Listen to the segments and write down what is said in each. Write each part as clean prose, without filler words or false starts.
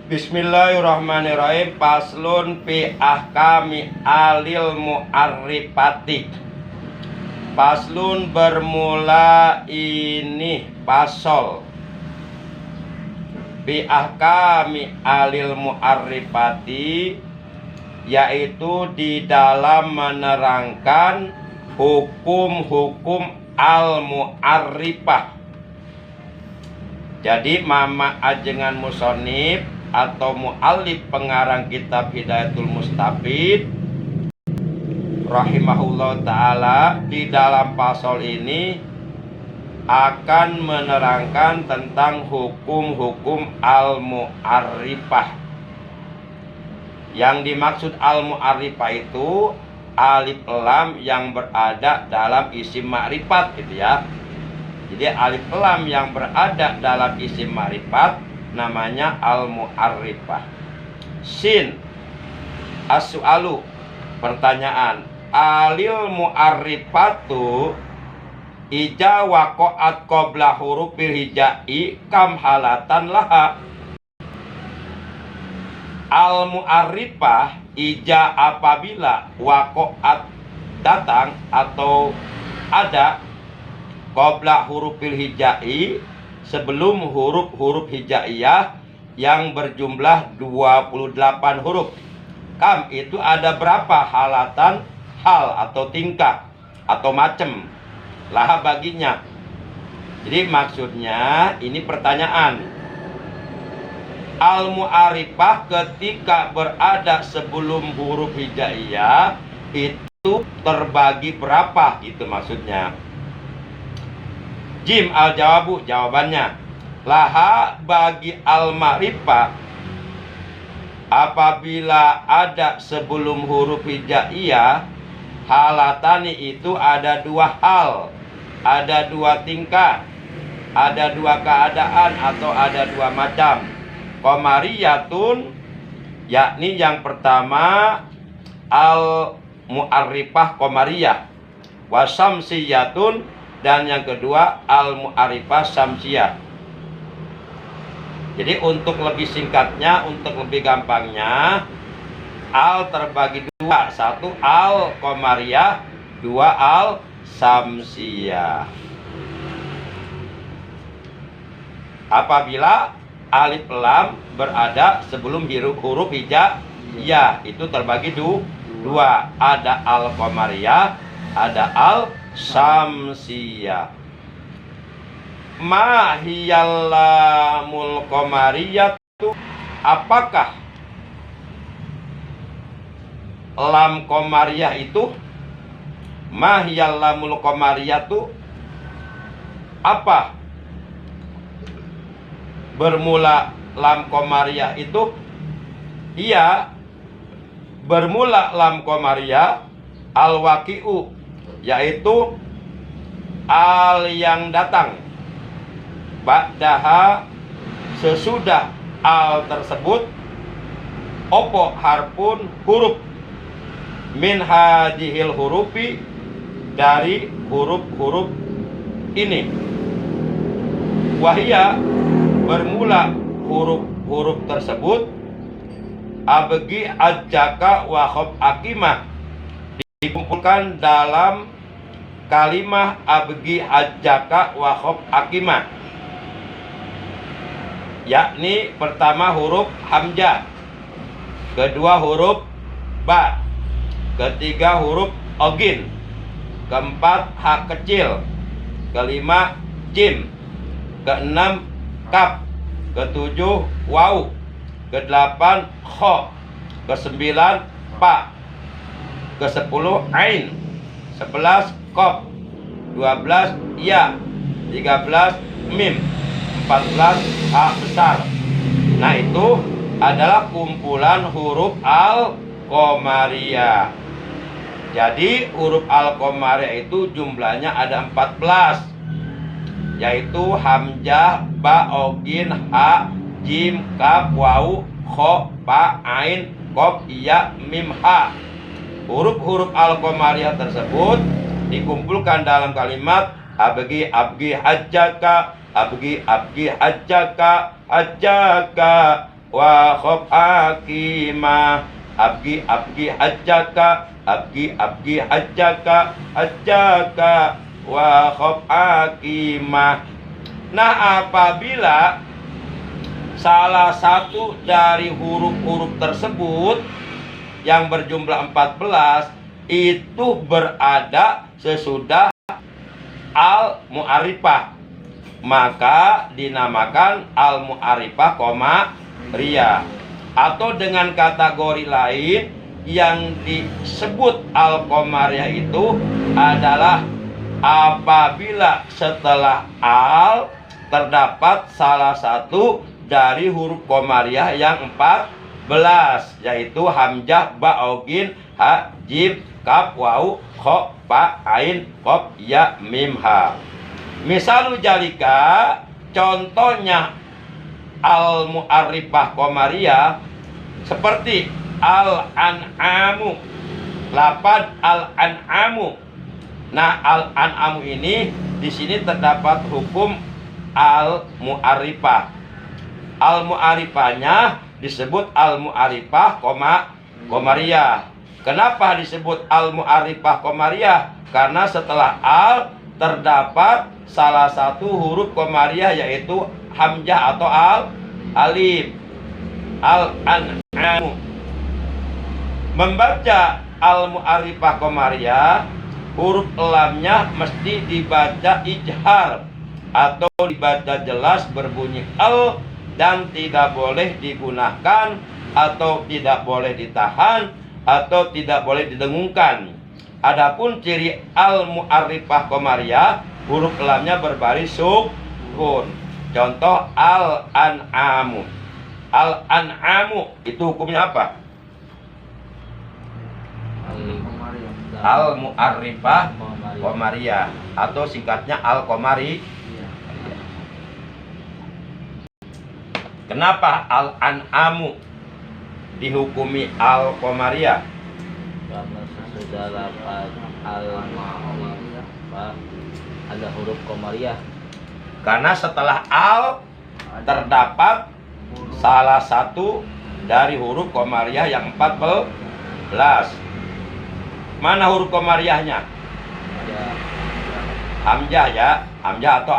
Bismillahirrahmanirrahim. Paslun fi ahkami alil mu'arrifati. Paslun bermula ini pasol fi ahkami alil mu'arrifati, yaitu di dalam menerangkan hukum-hukum al-mu'arrifah. Jadi mama ajengan musonib atau mu'allif pengarang kitab Hidayatul Mustafid rahimahullah ta'ala di dalam pasal ini akan menerangkan tentang hukum-hukum al-mu'arrifah. Yang dimaksud al-mu'arrifah itu alif lam yang berada dalam isim ma'rifat gitu ya. Jadi alif lam yang berada dalam isim ma'rifat namanya al-mu'arrifah. Sin as-su'alu, pertanyaan. Alil mu'arrifatu ija waqa'at qabla hurufil hijai kam halatan laha. Al-mu'arrifah ija apabila waqa'at datang atau ada qabla hurufil hijai sebelum huruf-huruf hijaiyah yang berjumlah 28 huruf. Kam itu ada berapa halatan, hal atau tingkah atau macam laha baginya. Jadi maksudnya ini pertanyaan. Al-mu'arifah ketika berada sebelum huruf hijaiyah itu terbagi berapa, gitu maksudnya. Jim al-jawabu, jawabannya. Laha bagi al-ma'rifah apabila ada sebelum huruf hijaiyah halatani itu ada dua hal, ada dua tingkah, ada dua keadaan atau ada dua macam. Qamariyatun, yakni yang pertama al-mu'arrifah qamariyah, wasamsiyatun, dan yang kedua al-mu'arrifah samsiyah. Jadi untuk lebih singkatnya, untuk lebih gampangnya, al terbagi dua, satu al qamariyah, dua al samsiyah. Apabila alif lam berada sebelum huruf hijaiyah itu terbagi dua, ada al qamariyah, ada al samsiyah. Ma hiyallamul qamariyatu, apakah lam qamariyah itu? Ma hiyallamul qamariyatu, apa bermula lam qamariyah itu? Iya, bermula lam qamariyah al-waqi'u, yaitu al yang datang, ba'daha sesudah al tersebut, opo harpun huruf, min hadhil hurufi dari huruf-huruf ini, wahia bermula huruf-huruf tersebut, abgi ajaka wa khob akimah, dikumpulkan dalam kalimah abgi ajaka wa khob akimah, yakni pertama huruf hamzah, kedua huruf ba, ketiga huruf ogin, keempat ha kecil, kelima jim, keenam kaf, ketujuh waw, kedelapan kho, kesembilan pa, kesepuluh ain, 11 kof, 12 ya, 13 mim, 14 ha besar. Nah itu adalah kumpulan huruf al-qamariyah. Jadi huruf al-qamariyah itu jumlahnya ada 14, yaitu hamzah, ba, ogin, ha, jim, kaf, waw, kho, pa, ain, kof, ya, mim, ha. Huruf-huruf al-qamariyah tersebut dikumpulkan dalam kalimat abgi hajjaka, abgi hajjaka, hajjaka, wa khab akima abgi abgi hajjaka abgi abgi hajjaka hajjaka wa khab akima. Nah, apabila salah satu dari huruf-huruf tersebut yang berjumlah 14 itu berada sesudah al-mu'arifah, maka dinamakan al-mu'arifah qamariyah. Atau dengan kategori lain yang disebut al-qamariyah itu adalah apabila setelah al terdapat salah satu dari huruf qamariyah yang 14, yaitu hamzah, ba, ogin, ha, jim, kaf, wau, kha, fa, ain, qaf, ya, mim, ha. Misalu jalika, contohnya al-mu'arifah qamariyah seperti al-an'amu, lafaz al-an'amu. Nah, al-an'amu ini di sini terdapat hukum al-mu'arifah. Al-mu'arifahnya disebut al-mu'arifah qamariyah. Kenapa disebut al-mu'arifah qamariyah? Karena setelah al terdapat salah satu huruf qamariyah, yaitu hamzah atau alif. Al-an'amu. Membaca al-mu'arifah qamariyah, huruf lamnya mesti dibaca ijhar atau dibaca jelas berbunyi al, dan tidak boleh digunakan atau tidak boleh ditahan atau tidak boleh didengungkan. Adapun ciri al-mu'arifah qamariyah, huruf lamnya berbaris sukun. Contoh al-an'amu. Al-an'amu itu hukumnya apa? Al-mu'arifah qamariyah atau singkatnya al-qamariyah. Kenapa al-an'amu dihukumi al-qamariyah? Karena sesudah lafaz al-mu'arifah ada huruf qamariyah. Karena setelah al terdapat salah satu dari huruf qamariyah yang 14. Mana huruf qamariyahnya? Hamzah ya, hamzah atau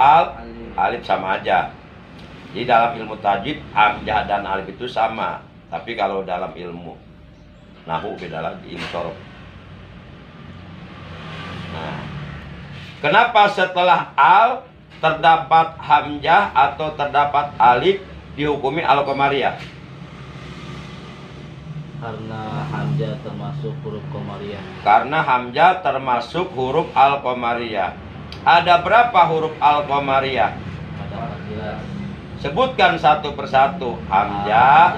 alif sama aja. Di dalam ilmu tajwid hamzah dan alif itu sama, tapi kalau dalam ilmu nahwu beda lagi, ilmu sorof. Nah, kenapa setelah al terdapat hamzah atau terdapat alif dihukumi al-qamariyah? Karena hamzah termasuk huruf qamariyah. Karena hamzah termasuk huruf al-qamariyah. Ada berapa huruf al-qamariyah? Ada 14. Sebutkan satu persatu. Hamzah,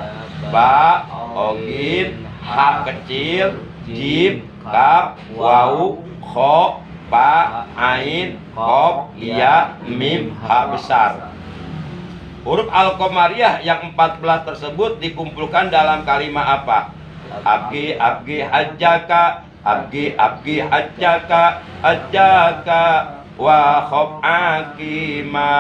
ba, ogin, ha kecil, jim, kaf, wau, kha, fa, ain, qaf, ya, mim, ha besar. Huruf al-qamariyah yang 14 tersebut dikumpulkan dalam kalimat apa? Abgi abgi hajjaka, abgi abgi hajjaka, hajjaka, wa khab akima,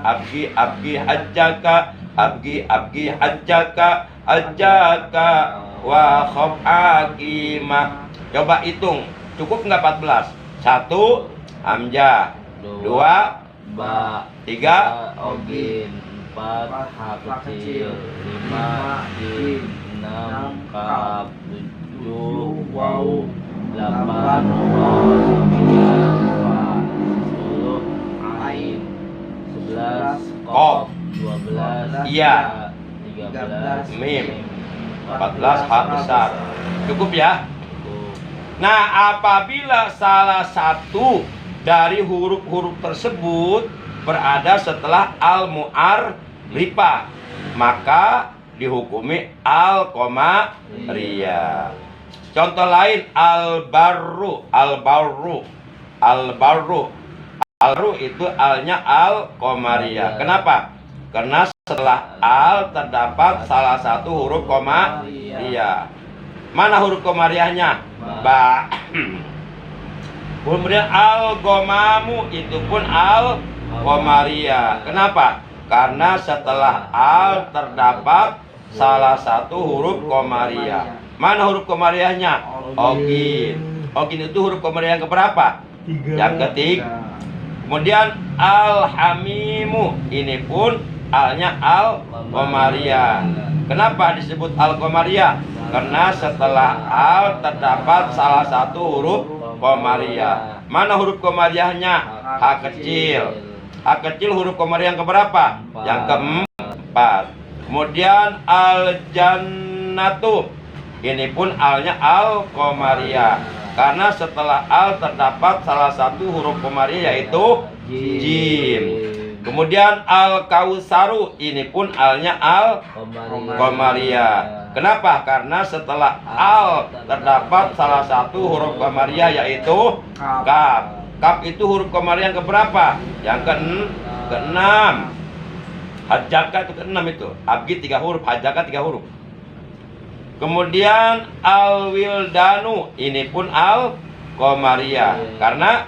abgi abgi hajjaka, abgi abgi hajjaka, hajjaka, wa khab akima. Coba hitung, cukup nggak 14? 1 hamzah, 2 ba, 3 ogin, 4 ha kecil, 5 jim, 6 kaf, 7 wau, 8 kha, 9 fa, 10 ain, 11 qaf, 12 iya, 13 mim, 14 ha besar. Cukup ya? Cukup. Nah, apabila salah satu dari huruf-huruf tersebut berada setelah al-mu'arifah, maka dihukumi al-qamariyah. Contoh lain, al-barru, al-barru, al-barru. Al-barru itu alnya al-qamariyah. Kenapa? Karena setelah al terdapat salah satu huruf qamariyah. Mana huruf qamariyahnya? Ba. Kemudian al-gomamu itu pun al-qamariyah. Kenapa? Karena setelah al terdapat salah satu huruf komariah. Mana huruf komariahnya? Ogin. Ogin itu huruf komariah yang keberapa? Yang ketiga. Kemudian al-hamimu, ini pun alnya al-komariah. Kenapa disebut al-komariah? Karena setelah al terdapat salah satu huruf komariah. Mana huruf komariahnya? H kecil. H kecil huruf komariah yang keberapa? Yang keempat. Kemudian al-jannatu, ini pun alnya al-komariah. Karena setelah al terdapat salah satu huruf komariah yaitu jim. Kemudian al-kausaru, ini pun alnya al-komariah. Kenapa? Karena setelah al terdapat salah satu huruf komariah yaitu kaf. Kaf itu huruf komariah yang keberapa? Yang keenam. Hajaka itu keenam itu. Abgid 3 huruf, hajaka 3 huruf. Kemudian al-wildanu, ini pun al-komariah. Karena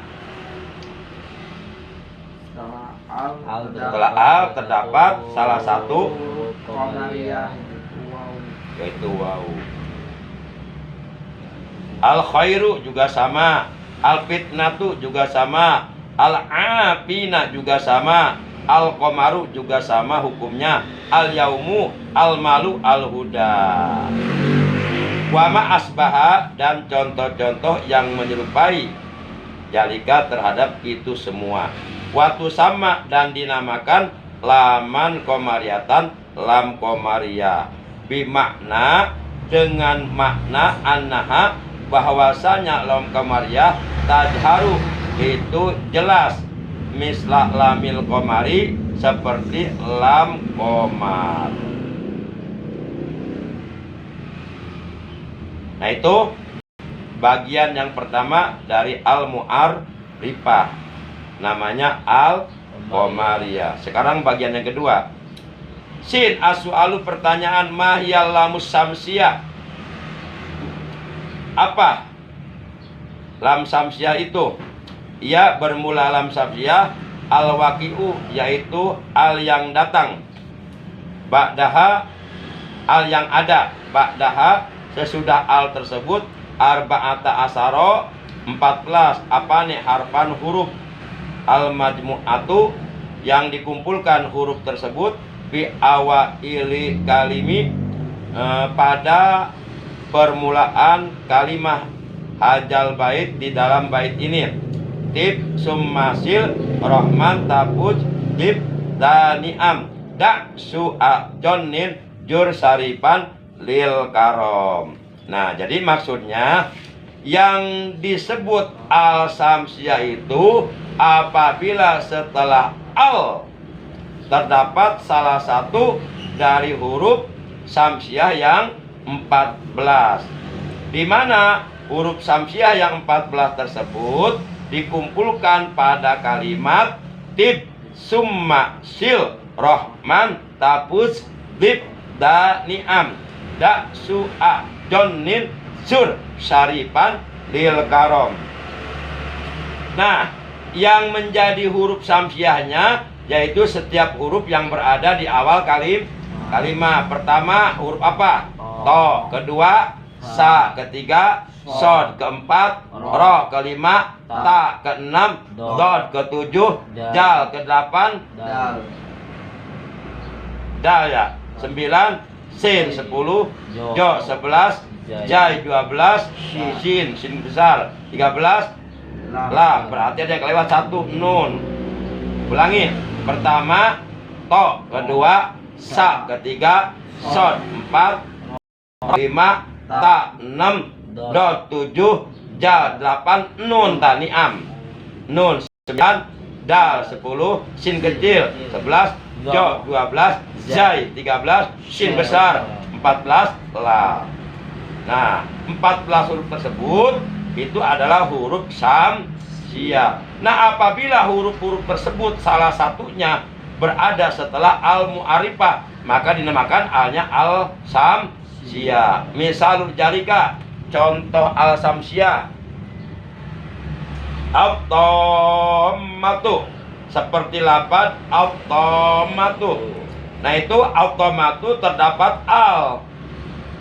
setelah al terdapat salah satu komariah yaitu waw. Al-khairu juga sama, al-fitnatu juga sama, al-afina juga sama, al-qamaru juga sama hukumnya, al-yaumu, al-malu, al-huda. Wama asbaha, dan contoh-contoh yang menyerupai jalika terhadap itu semua. Waktu sama, dan dinamakan laman komariatan, lam komariah, bimakna, dengan makna annaha, bahwasanya lam komariah tajharu, itu jelas, misla lamil komari, seperti lam komar. Nah, itu bagian yang pertama dari al-mu'arrifah, namanya al-komariah. Sekarang bagian yang kedua. Sin as-su'alu, pertanyaan, mahiyal lamus samsiyah. Apa lam samsiyah itu? Ia bermula lam samsiyah al-waqi'u, yaitu al yang datang, ba'daha, al yang ada, ba'daha, sesudah al tersebut, arba'ata asaro, 14. Apa nih? Harfan, huruf, al-majmu'atu, yang dikumpulkan huruf tersebut, fi awaili kalimi, pada permulaan kalimah hajal bait, di dalam bait ini. Tib summasil rahman tabuj dib daniam dak su'a jonin jur saripan lil karom. Nah, jadi maksudnya yang disebut al samsiyah itu apabila setelah al terdapat salah satu dari huruf samsiyah yang 14, di mana huruf samsiyah yang 14 tersebut dikumpulkan pada kalimat tib summa sil rohman tapus bib daniam dak su'a jonin sur syarifan lil karom. Nah, yang menjadi huruf samsiyahnya yaitu setiap huruf yang berada di awal kalimat. Pertama huruf apa? To. Kedua sa. Ketiga sod. Keempat ro. Kelima ta. Keenam dod. Ketujuh jal. Kedelapan dal ya. 9 sin. 10 jo. 11 jai. 12 sin besar. 13 lam. Berarti ada yang kelewat 1 nun. Ulangi. Pertama to. Kedua sa. Ketiga sod. 4 5 ta. 6 dot. 7 jal. 8 nun taniam. Nun. 9 dal. 10 sin kecil. 11 jo. 12 jai. 13 sin besar. 14 lam. Nah, 14 huruf tersebut itu adalah huruf samsiyah. Nah, apabila huruf-huruf tersebut salah satunya berada setelah al-mu'arifah, maka dinamakan alnya al-samsiyah. Misalul jalika, contoh al-samsiyah. At-tammatu, seperti lafaz at-tammatu. Nah itu automatu terdapat al,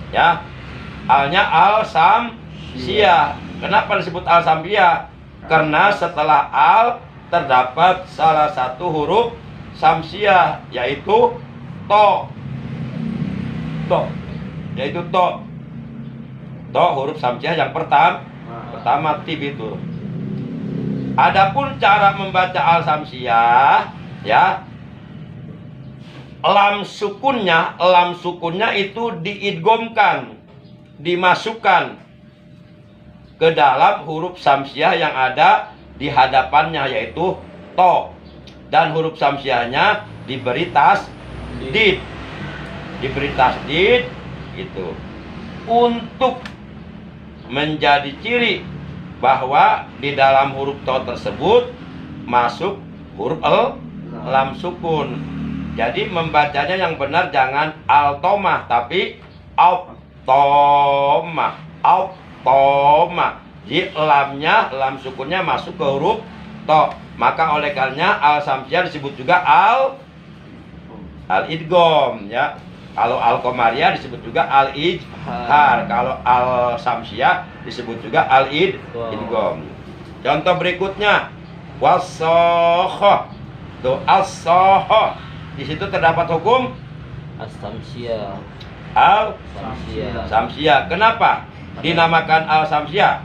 ya, alnya al samsiah. Kenapa disebut al samsiah? Karena setelah al terdapat salah satu huruf samsiah, yaitu to, yaitu to huruf samsiah yang pertama tib itu. Adapun cara membaca al samsiah, ya, lam sukunnya itu diidgomkan, dimasukkan ke dalam huruf samsiah yang ada di hadapannya, yaitu to, dan huruf samsiahnya diberi tasdid, itu untuk menjadi ciri bahwa di dalam huruf to tersebut masuk huruf lam sukun. Jadi membacanya yang benar jangan altomah, tapi automah. Jadi lam sukunnya masuk ke huruf to. Maka oleh karenanya al samsiah disebut juga al idgham, ya. Kalau al qamariyah disebut juga al ijhar. Kalau al samsiah disebut juga al idgham. Contoh berikutnya wasakha. Tuh as-sakha. Di situ terdapat hukum as-samsiah. Al samsiah. Kenapa dinamakan al samsiah?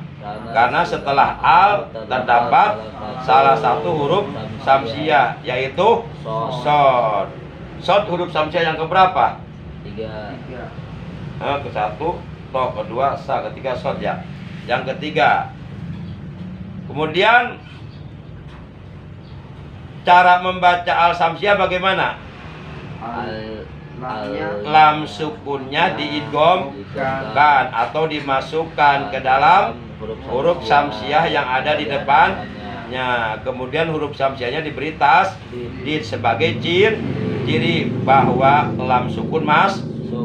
Karena setelah al terdapat salah satu huruf samsiah, yaitu sod. Sod huruf samsiah yang keberapa? 3. Ke satu, to, kedua, sa, ketiga sod, ya. Yang ketiga. Kemudian cara membaca al samsiah bagaimana? Lam sukunnya diidghamkan atau dimasukkan ke dalam huruf samsiah yang ada di depannya. Kemudian huruf samsiahnya diberi tasdid sebagai ciri bahwa lam sukun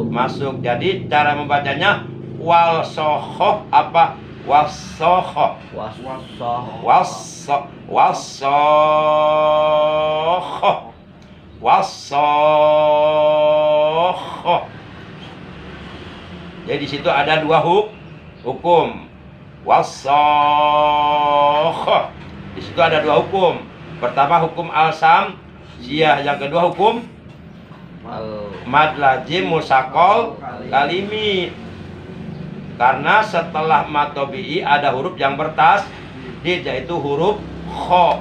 masuk. Jadi cara membacanya walsokho, apa? Wasokho. Jadi di situ ada dua hukum. Wasokho. Di situ ada dua hukum. Pertama hukum al samsiah, yang kedua hukum mad lazim musakol kalimi. Karena setelah mad tabi'i ada huruf yang bertasdid, yaitu huruf kho.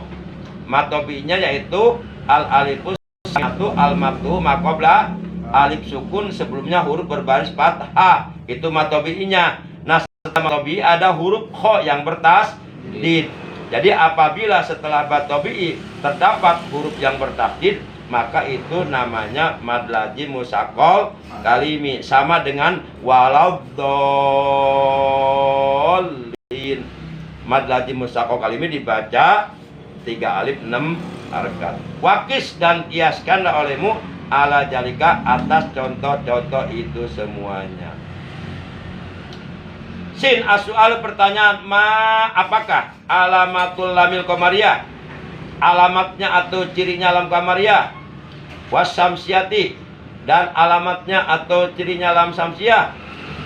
Mad tabi'inya yaitu al alifus satu al maftuh maqabla alif sukun, sebelumnya huruf berbaris fathah, itu mad tabi'inya. Nah, setelah mad tabi'i ada huruf kho yang bertasdid. Jadi apabila setelah mad tabi'i terdapat huruf yang bertasdid, maka itu namanya mad lazim musaqqal kalimi, sama dengan waladdallin. Mad lazim musaqqal kalimi dibaca 3 alif 6 harakat. Wakis dan kiaskanlah olehmu ala jalika atas contoh-contoh itu semuanya. Sin as-su'al, pertanyaan, apakah alamatul lamil qamariyah, alamatnya atau cirinya lam qamariyah, wasamsiati, dan alamatnya atau cirinya lam samsiah.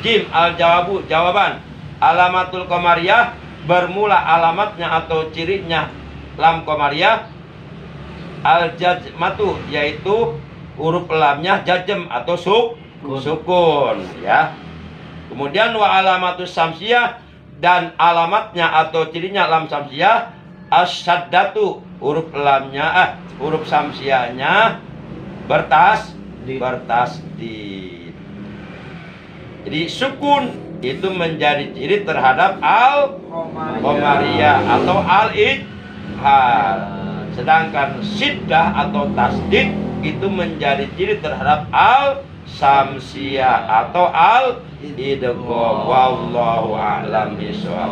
Jim al-jawabu, jawaban, alamatul qamariyah, bermula alamatnya atau cirinya lam qamariyah al-jazmatu, yaitu huruf lamnya jazm atau sukun, ya. Kemudian wa alamatus samsiah, dan alamatnya atau cirinya lam samsiah as-saddatu, huruf lamnya huruf samsiahnya bertasdid. Jadi sukun itu menjadi ciri terhadap al-qamariyah atau al-idhar. Sedangkan siddah atau tasdid itu menjadi ciri terhadap al-samsiah atau al-idgham. Wallahu a'lam bishawab.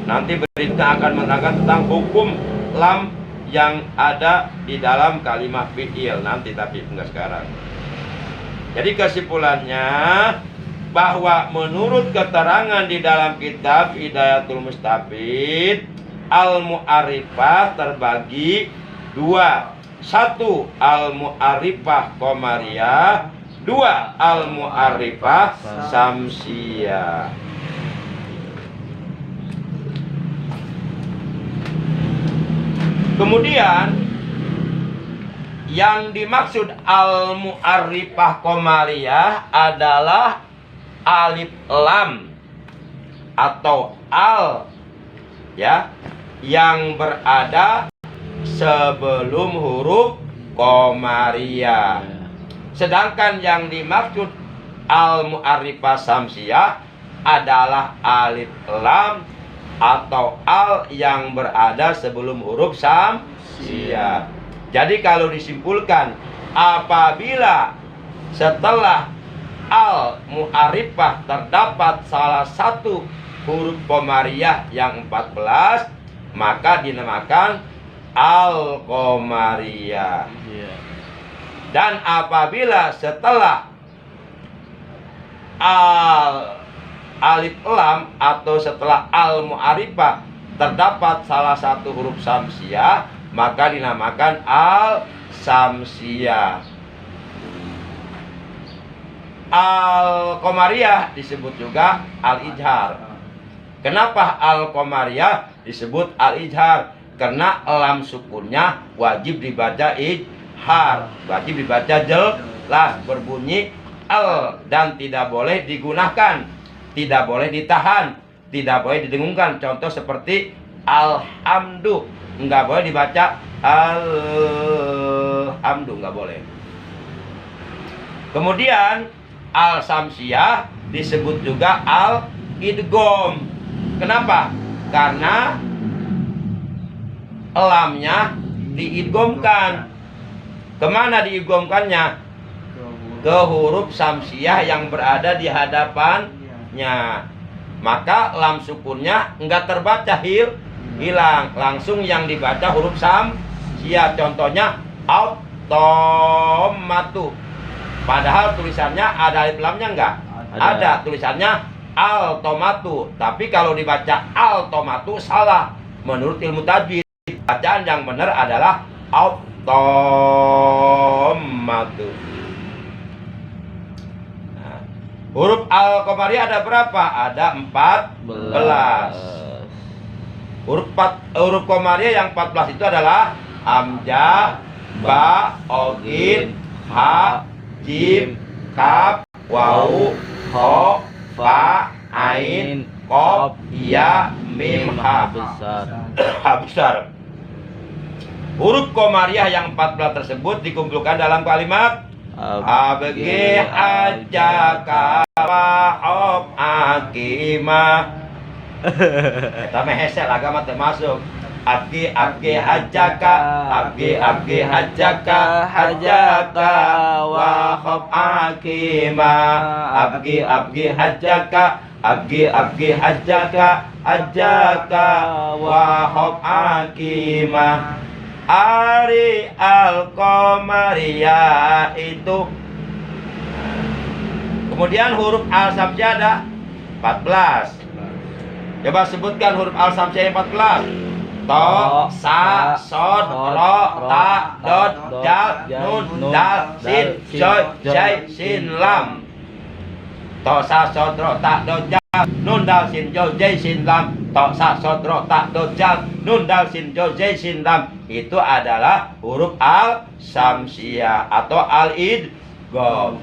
Nanti berikutnya akan menerangkan tentang hukum lam yang ada di dalam kalimat fi'il nanti, tapi enggak sekarang. Jadi kesimpulannya bahwa menurut keterangan di dalam kitab Hidayatul Mustafid, al-mu'arifah terbagi dua. 1. Al-mu'arifah qamariyah, 2. Al-mu'arifah samsiyah. Kemudian yang dimaksud al-mu'arifah qamariyah adalah alif lam atau al, ya, yang berada sebelum huruf qamariyah. Sedangkan yang dimaksud al-mu'arifah samsiyah adalah alif lam atau al yang berada sebelum huruf samsiyah. Jadi kalau disimpulkan, apabila setelah al-mu'arifah terdapat salah satu huruf qamariyah yang 14, maka dinamakan al-qamariyah. Dan apabila setelah alif lam atau setelah al-mu'arifah terdapat salah satu huruf samsiyah, maka dinamakan al-samsiyah. Al-qamariyah disebut juga al-ijhar. Kenapa al-qamariyah disebut al-ijhar? Karena lam sukunnya wajib dibaca ijhar, wajib dibaca jelas, berbunyi al, dan tidak boleh digunakan, tidak boleh ditahan, tidak boleh didengungkan. Contoh seperti alhamdu, nggak boleh dibaca alhamdu, nggak boleh. Kemudian al-samsiyah disebut juga al-idgham. Kenapa? Karena lamnya diidghamkan. Kemana diidghamkannya? Ke huruf samsiyah yang berada di hadapannya. Maka lam sukunnya enggak terbaca hilang, langsung yang dibaca huruf samsiyah. Contohnya automatu. Padahal tulisannya ada alif lamnya enggak? Ada. Tulisannya altomatu. Tapi kalau dibaca altomatu salah. Menurut ilmu tajwid, bacaan yang benar adalah automatu. Nah, huruf al-qamariyah ada berapa? Ada 14. Huruf qamariyah yang 14 itu adalah hamzah, ba, ogin, ha, jim, kaf, wawu, ho, fa, ain, qaf, ya, mim, ha besar. Huruf qamariyah yang 14 tersebut dikumpulkan dalam kalimat abgi ajaka wa hob akima. Kita mehesel agama termasuk abgi hajaka, abgi hajaka, hajaka wa hob akima, abgi hajaka, abgi hajaka, hajaka wa hob akima. Ari al-qamariyah itu. Kemudian huruf al-samsiyah ada 14. Coba sebutkan huruf al-samsiyah yang 14. To, sa, sod, ro, ta, dot, jal, nun, dal, sin, joy, jai, sin, lam. To, sa, sod, ro, ta, dot, jal, nun, dal, sin, joy, jai, sin, lam. To, sa, sod, ro, ta, dot, jal, nun, dal, sin, joy, jai, sin, lam. Itu adalah huruf al-samsiyah atau al-idgham.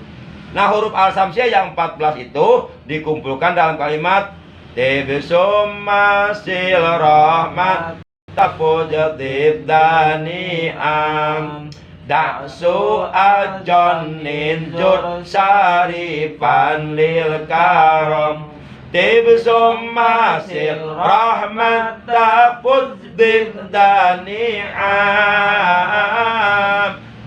Nah, huruf al-samsiyah yang 14 itu dikumpulkan dalam kalimat Tibsummasil rahmat tapujatib dani'am Da'su ajonin jur sarifan lil karam Tibsummasil rahmat tapujatib dani'am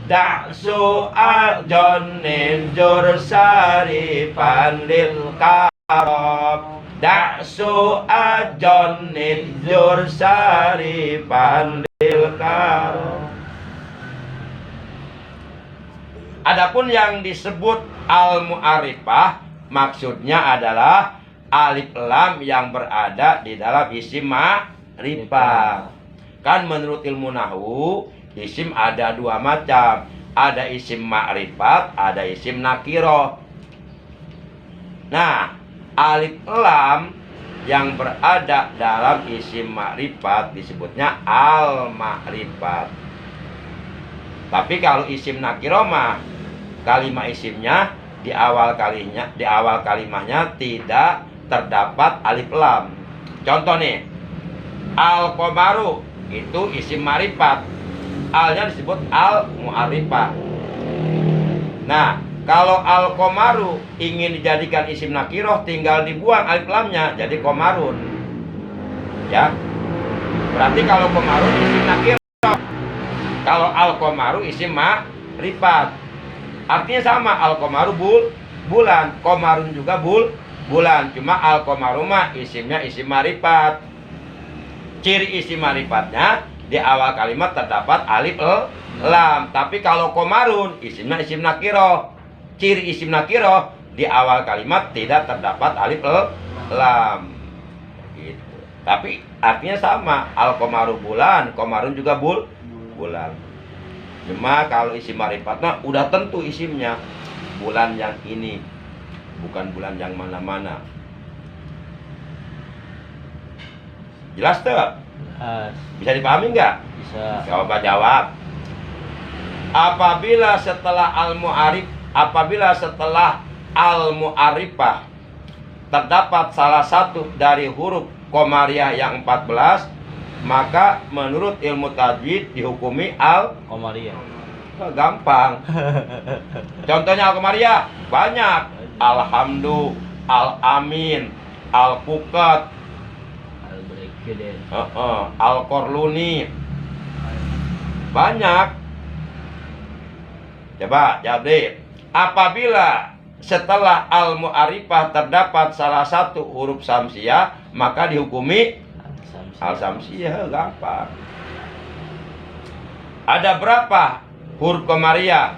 Da'su ajonin jur sarifan lil karam Da'su ajonin jur sarifan lil karam. Adapun yang disebut al-mu'arifah maksudnya adalah alif lam yang berada di dalam isim ma'rifah. Kan menurut ilmu nahwu Isim ada dua macam. Ada isim ma'rifat, ada isim nakiro. Nah, alif lam yang berada dalam isim ma'rifat disebutnya al-ma'rifat. Tapi kalau isim nakiro mah, kalimat isimnya di awal kalimahnya tidak terdapat alif lam. Contoh nih, al-qomaru itu isim ma'rifat. Alnya disebut al-mu'arifah. Nah, kalau al-qomaru ingin dijadikan isim nakiroh, tinggal dibuang alif lamnya jadi qomarun. Ya. Berarti kalau qomarun isim nakiroh. Kalau al-qomaru isim ma'rifat. Artinya sama, al-qomaru bulan, qomarun juga bulan. Cuma al-qomaru mah isimnya isim ma'rifat. Ciri isim ma'rifatnya di awal kalimat terdapat alif lam. Tapi kalau qomarun isimnya isim nakiro. Ciri isim nakiro di awal kalimat tidak terdapat alif lam. Gitu. Tapi artinya sama. Al-qomaru bulan, qomarun juga bulan. Cuma kalau isim ma'rifatnya udah tentu isimnya bulan yang ini, bukan bulan yang mana-mana. Jelas tuh? Bisa dipahami nggak? Bisa. Coba jawab. Apabila setelah al-mu'arifah terdapat salah satu dari huruf Qomariyah yang 14, maka menurut ilmu tajwid dihukumi Qomariyah. Gampang. Contohnya al-Qomariyah banyak. Alhamdu, al-amin, al-fuqat, al-qorluni. Banyak. Coba jawab deh. Apabila setelah al-mu'arifah terdapat salah satu huruf samsiyah, maka dihukumi al-samsiyah. Gampang. Ada berapa huruf Qomariyah?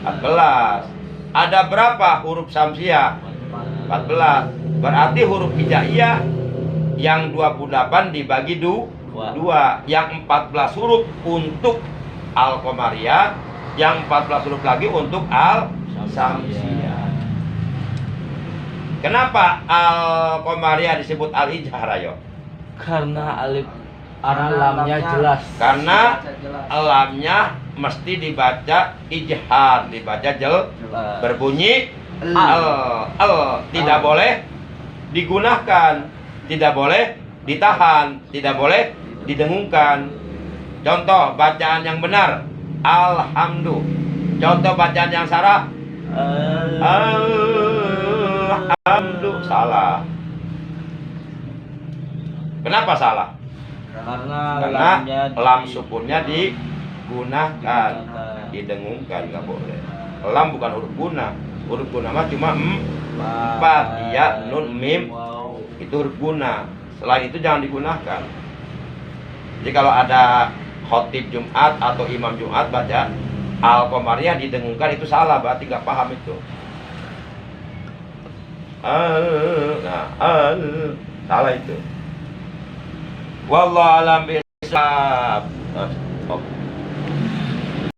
14. Ada berapa huruf samsiyah? 14. Berarti huruf hijaiyah yang 28 dibagi 2. Yang 14 huruf untuk al-Qomariyah, yang 14 huruf lagi untuk al-samsiyah. Kenapa al-Qomariyah disebut al-ijhar, ayo? Karena lamnya jelas. Karena lamnya mesti dibaca ijhar, dibaca berbunyi tidak boleh digunakan, tidak boleh ditahan, tidak boleh didengungkan. Contoh bacaan yang benar, alhamdu. Contoh bacaan yang salah, alhamdu. Salah. Kenapa salah? Karena lam sukunnya digunakan, didengungkan, nggak boleh. Lam bukan huruf guna. Huruf guna mah cuma 4, ya, nun, mim. Itu huruf guna. Selain itu jangan digunakan. Jadi kalau ada khotib Jumat atau imam Jumat baca al-Qomariyah didengungkan, itu salah, berarti nggak paham itu. Salah itu. Wallahu a'lam bishawab.